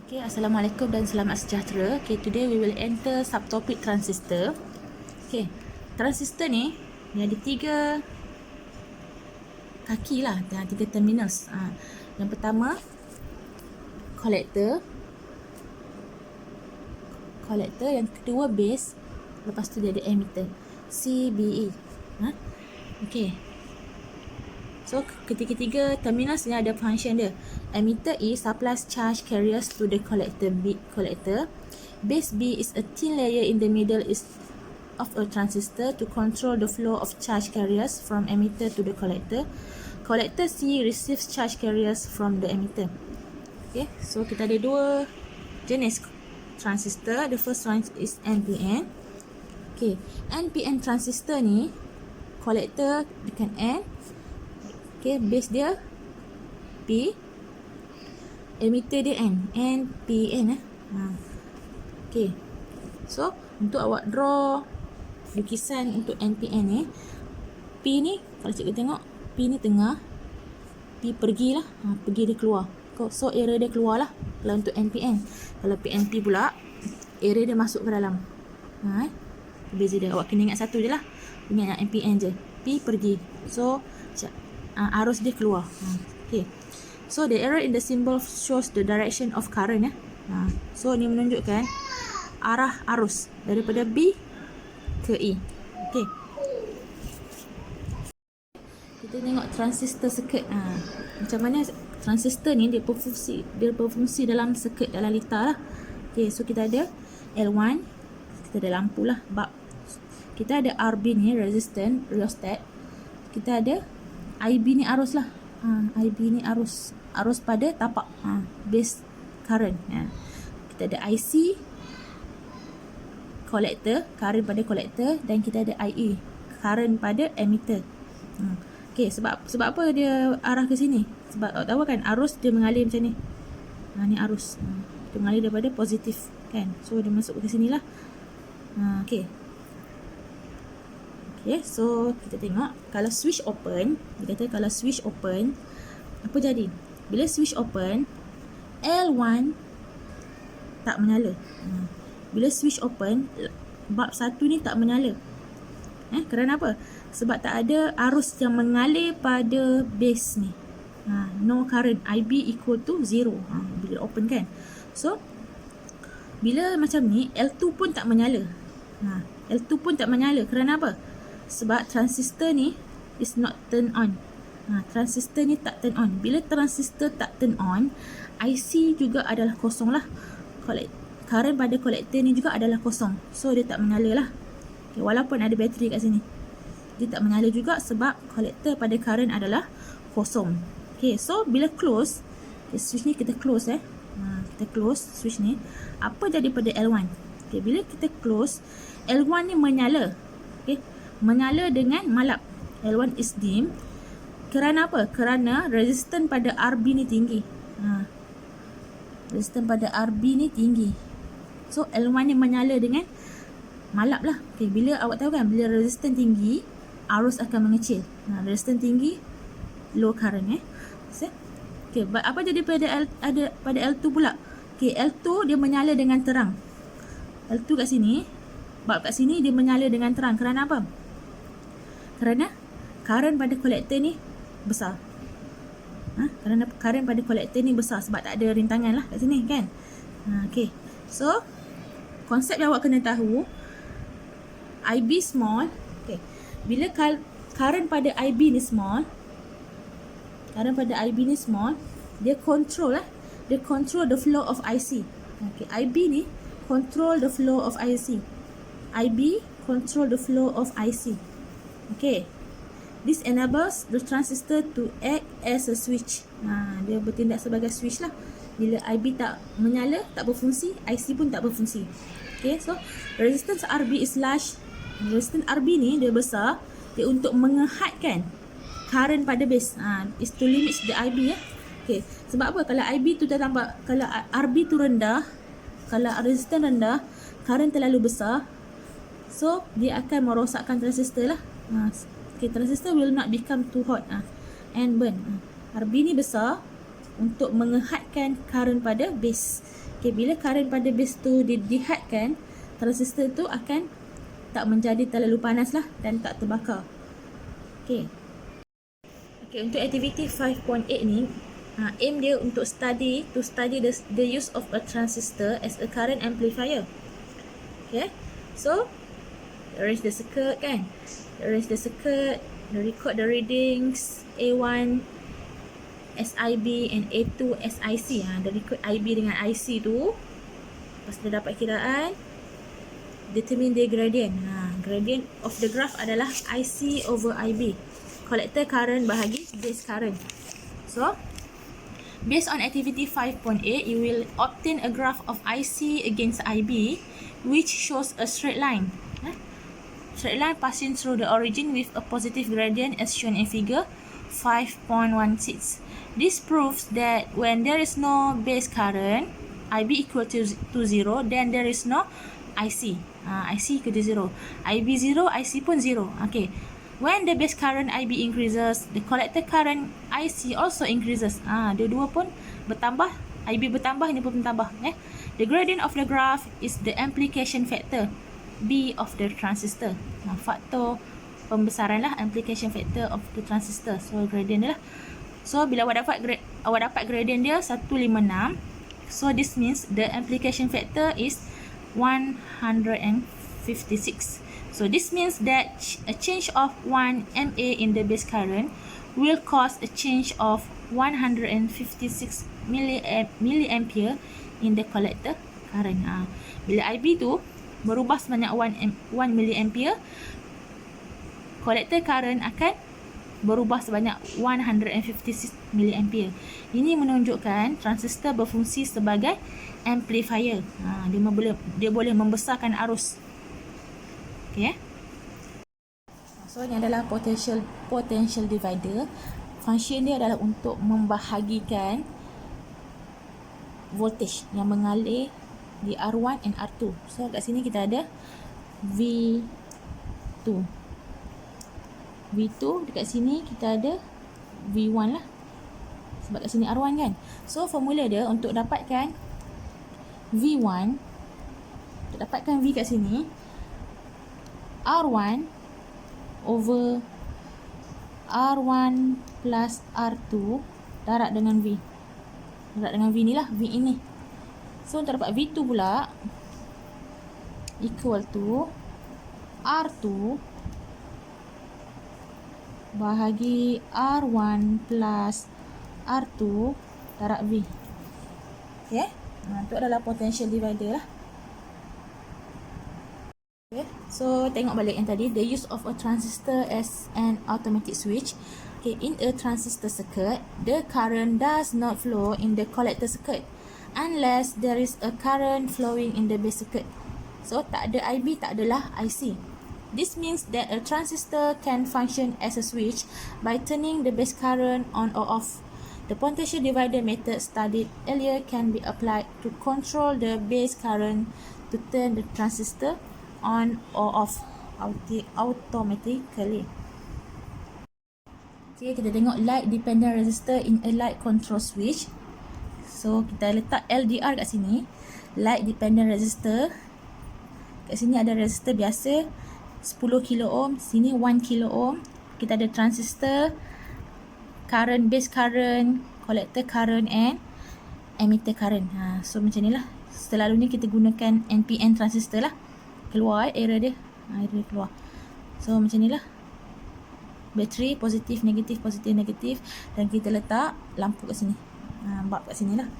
Okay, Assalamualaikum dan selamat sejahtera. Okay, today we will enter subtopic transistor. Okay, transistor ni dia ada tiga kaki lah, dan tiga terminals. Yang pertama collector, yang kedua base, lepas tu dia ada emitter, CBE. Okay, so ketiga-tiga terminals ni ada function dia. Emitter E supplies charge carriers to the collector B. Base B is a thin layer in the middle of a transistor to control the flow of charge carriers from emitter to the collector. Collector C receives charge carriers from the emitter. Okay, so kita ada dua jenis transistor. The first one is NPN. Okay, NPN transistor ni collector dekat N. Okay, base dia P, emitter dia N, NPN. Okay, so untuk awak draw lukisan untuk NPN ni, P ni kalau cikgu tengok, P ni tengah, P pergilah, pergi dia keluar. So area dia keluar lah kalau untuk NPN. Kalau PNP pula, area dia masuk ke dalam. Beza dia, awak kena ingat satu je lah, ingat yang NPN je. P pergi, so arus dia keluar. Okay, so the arrow in the symbol shows the direction of current. So ni menunjukkan arah arus daripada B ke E. Okay, kita tengok transistor circuit. Macam mana transistor ni dia berfungsi dalam circuit, dalam litar lah. Okay, so kita ada L1, kita ada lampu lah, bulb. Kita ada RB ni resistant, rheostat. Kita ada IB ni arus lah. IB ni arus pada tapak, base current. Kita ada IC, collector, current pada collector, dan kita ada IE, current pada emitter. Okay, sebab apa dia arah ke sini? Sebab awak tahu kan arus dia mengalir macam ni. Ni arus, dia mengalir daripada positif kan, so dia masuk ke sini lah. Okay, so kita tengok kalau switch open, dia kata kalau switch open, apa jadi? Bila switch open, L1 tak menyala. Bila switch open, bulb satu ni tak menyala. Kerana apa? Sebab tak ada arus yang mengalir pada base ni. No current, IB equal to 0. Bila open kan. So, bila macam ni, L2 pun tak menyala. L2 pun tak menyala. Kerana apa? Sebab transistor ni is not turn on. Transistor ni tak turn on. Bila transistor tak turn on, IC juga adalah kosong lah. Current pada kolektor ni juga adalah kosong. So dia tak menyala lah. Okay, walaupun ada bateri kat sini, dia tak menyala juga sebab kolektor pada current adalah kosong. Okay, so bila close, switch ni kita close. Kita close switch ni. Apa jadi pada L1? Okay, bila kita close, L1 ni menyala. Okay, menyala dengan malap. L1 is dim. Kerana apa? Kerana resistan pada RB ni tinggi. Resistan pada RB ni tinggi. So L1 ni menyala dengan malap lah. Okay, bila awak tahu kan, bila resistan tinggi, arus akan mengecil. Resistan tinggi, low current. Okay, apa jadi pada L2 pula? Okay, L2 dia menyala dengan terang. L2 kat sini, bulb kat sini dia menyala dengan terang. Kerana apa? Kerana current pada kolektor ni besar. Kerana current pada kolektor ni besar sebab tak ada rintangan lah kat sini kan. Okay, so konsep yang awak kena tahu, IB small. Okay, bila current pada IB ni small, dia control dia control the flow of IC. Okay, IB ni control the flow of IC. IB control the flow of IC. Okay, this enables the transistor to act as a switch. Dia bertindak sebagai switch lah. Bila IB tak menyala, tak berfungsi, IC pun tak berfungsi. Okay, so resistance RB is large. Resistance RB ni dia besar, dia untuk mengehadkan current pada base. Is to limit the IB ya. Okay, sebab apa? Kalau IB tu dah tambah, kalau RB tu rendah, kalau resistance rendah, current terlalu besar, so dia akan merosakkan transistor lah. Okay, transistor will not become too hot and burn. RB ni besar untuk mengehadkan current pada base. Okay, bila current pada base tu dihadkan, transistor tu akan tak menjadi terlalu panas lah dan tak terbakar. Okay. Okay, untuk aktiviti 5.8 ni, aim dia untuk study the use of a transistor as a current amplifier. Okay, so arrange the circuit kan, record the readings A1 SIB and A2 SIC. Dia record IB dengan IC tu. Lepas dia dapat kiraan, determine the gradient. Gradient of the graph adalah IC over IB. Collector current bahagi base current. So, based on activity 5.8, you will obtain a graph of IC against IB, which shows a straight line. Straight line passing through the origin with a positive gradient as shown in figure 5.16. This proves that when there is no base current, IB equal to 0, then there is no IC. IC equal to 0. IB 0, IC pun 0. Okay. When the base current IB increases, the collector current IC also increases. Dua-dua pun bertambah. IB bertambah, ini pun bertambah. The gradient of the graph is the amplification factor, B of the transistor. Faktor pembesaran lah, amplification factor of the transistor. So gradient dia lah. So bila awak dapat gradient dia 156. So this means the amplification factor is 156. So this means that a change of 1 mA in the base current will cause a change of 156 milliampere in the collector current. Bila IB tu berubah sebanyak 1 milliampere, collector current akan berubah sebanyak 156 milliampere. Ini menunjukkan transistor berfungsi sebagai amplifier. Dia boleh membesarkan arus. Okay. So ini adalah potential divider. Function dia adalah untuk membahagikan voltage yang mengalir di R1 and R2. So kat sini kita ada V2. Dekat sini kita ada V1 lah. Sebab kat sini R1 kan. So formula dia untuk dapatkan V1, untuk dapatkan V kat sini, R1 over R1 plus R2 darab dengan V. Darab dengan V ni lah, V ini. So untuk dapat V2 pula equal to R2 bahagi R1 plus R2 darab V. Okay. Itu adalah potential divider lah. Okay. So tengok balik yang tadi, the use of a transistor as an automatic switch. Okay, in a transistor circuit, the current does not flow in the collector circuit unless there is a current flowing in the base circuit. So tak ada IB, tak adalah IC. This means that a transistor can function as a switch by turning the base current on or off. The potential divider method studied earlier can be applied to control the base current to turn the transistor on or off automatically. Okay, kita tengok light dependent resistor in a light control switch. So kita letak LDR kat sini, light dependent resistor. Kat sini ada resistor biasa 10 kilo ohm, sini 1 kilo ohm. Kita ada transistor, current, base current, collector current and emitter current. So macam ni lah. Selalunya kita gunakan NPN transistor lah. Keluar error dia. Error dia keluar. So macam ni lah. Bateri positif, negatif, dan kita letak lampu kat sini. Bulb kat sini lah.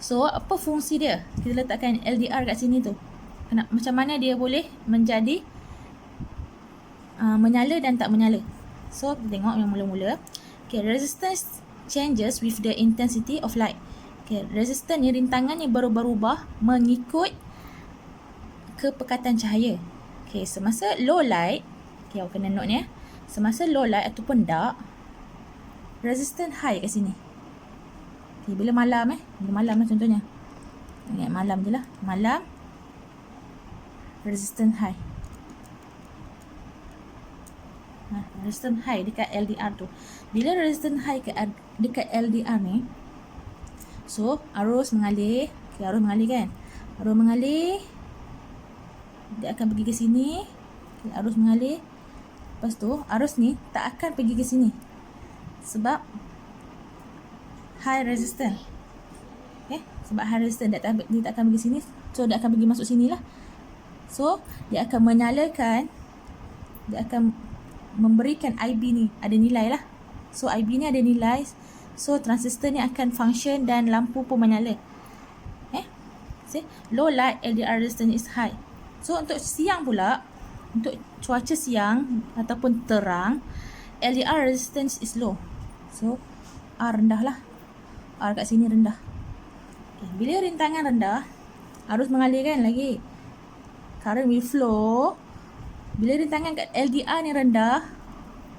So apa fungsi dia? Kita letakkan LDR kat sini tu. Macam mana dia boleh menjadi menyala dan tak menyala. So kita tengok yang mula-mula. Okay, resistance changes with the intensity of light. Okay, resistor ni rintangannya berubah-ubah mengikut kepekatan cahaya. Okay, semasa low light, okay, awak kena note ni. Semasa low light ataupun dark, resistance high kat sini. Okay, bila malam contohnya. Ingat malam je lah. Malam, resistance high. Resistance high dekat LDR tu. Bila resistance high dekat LDR ni, So, arus mengalir. Okay, arus mengalir kan? Arus mengalir. Dia akan pergi ke sini. Okay, arus mengalir. Lepas tu, arus ni tak akan pergi ke sini. Sebab high resistance. Okay? Sebab high resistance, dia tak akan pergi sini. So, dia akan pergi masuk sini lah. So, dia akan menyalakan, dia akan memberikan IB ni ada nilai lah. So, IB ni ada nilai. So, transistor ni akan function dan lampu pun menyala. See? Low light LDR resistance is high. So, untuk siang pula, untuk cuaca siang ataupun terang, LDR resistance is low. So, R rendah lah. R kat sini rendah. Okay. Bila rintangan rendah, arus mengalir kan lagi. Current will flow. Bila rintangan kat LDR ni rendah,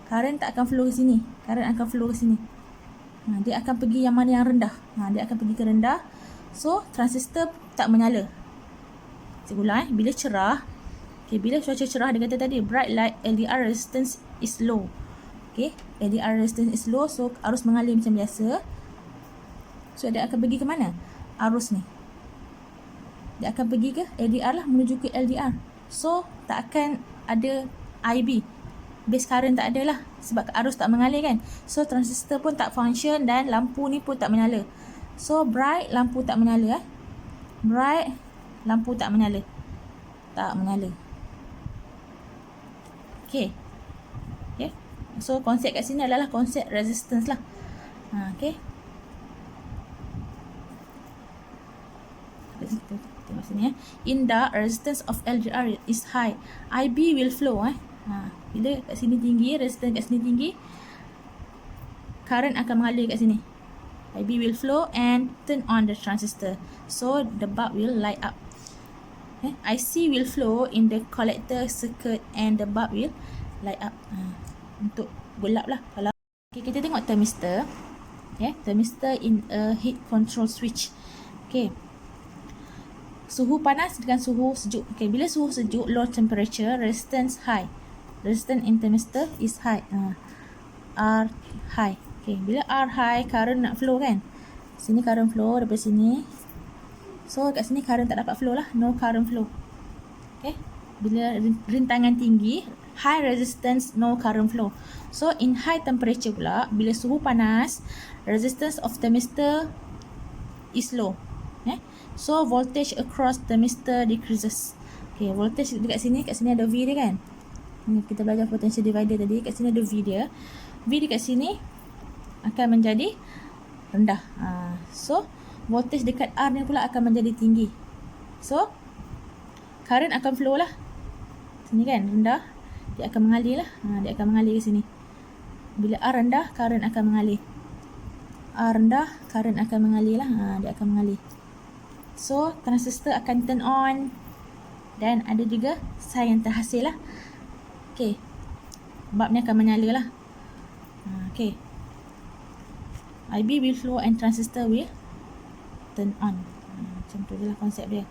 current tak akan flow ke sini. Current akan flow ke sini. Dia akan pergi yang mana yang rendah. Dia akan pergi ke rendah. So, transistor tak menyala. Saya ulang bila cerah. Okay, bila cuaca cerah, dia kata tadi, bright light LDR resistance is low. Okay, LDR resistance is low. So, arus mengalir macam biasa. So, dia akan pergi ke mana? Arus ni. Dia akan pergi ke LDR lah, menuju ke LDR. So, tak akan ada IB. Base current tak ada lah. Sebab arus tak mengalir kan. So, transistor pun tak function dan lampu ni pun tak menyala. So, bright, lampu tak menyala. Bright, lampu tak menyala. Tak menyala. Okay. Okay. So, konsep kat sini adalah konsep resistance lah. Okay. Tengok sini In the resistance of LDR is high, IB will flow. Bila kat sini tinggi, resistance kat sini tinggi, current akan mengalir kat sini. IB will flow and turn on the transistor. So, the bulb will light up. IC will flow in the collector circuit and the bulb will light up. Untuk gelap lah. Okay, kita tengok thermistor. Thermistor in a heat control switch. Okay. Suhu panas dengan suhu sejuk. Okay, bila suhu sejuk, low temperature, resistance high. Resistance in thermistor is high. R high. Okay, bila R high, current nak flow kan. Sini current flow daripada sini. So, kat sini current tak dapat flow lah. No current flow. Okay. Bila rintangan tinggi, high resistance, no current flow. So, in high temperature pula, bila suhu panas, resistance of thermistor is low. So, voltage across thermistor decreases. Okay, voltage dekat sini ada V dia kan. Kita belajar potential divider tadi. Kat sini ada V dia. V dekat sini akan menjadi rendah. So, voltage dekat R ni pula akan menjadi tinggi. So, current akan flow lah. Sini kan, rendah. Dia akan mengalir lah. Dia akan mengalir ke sini. Bila R rendah, current akan mengalir. R rendah, current akan mengalir lah. Dia akan mengalir. So, transistor akan turn on. Dan ada juga sign yang terhasil lah. Okay. Bulb ni akan menyala lah. Okay. IB will flow and transistor will turn on. Macam tu je lah konsep dia.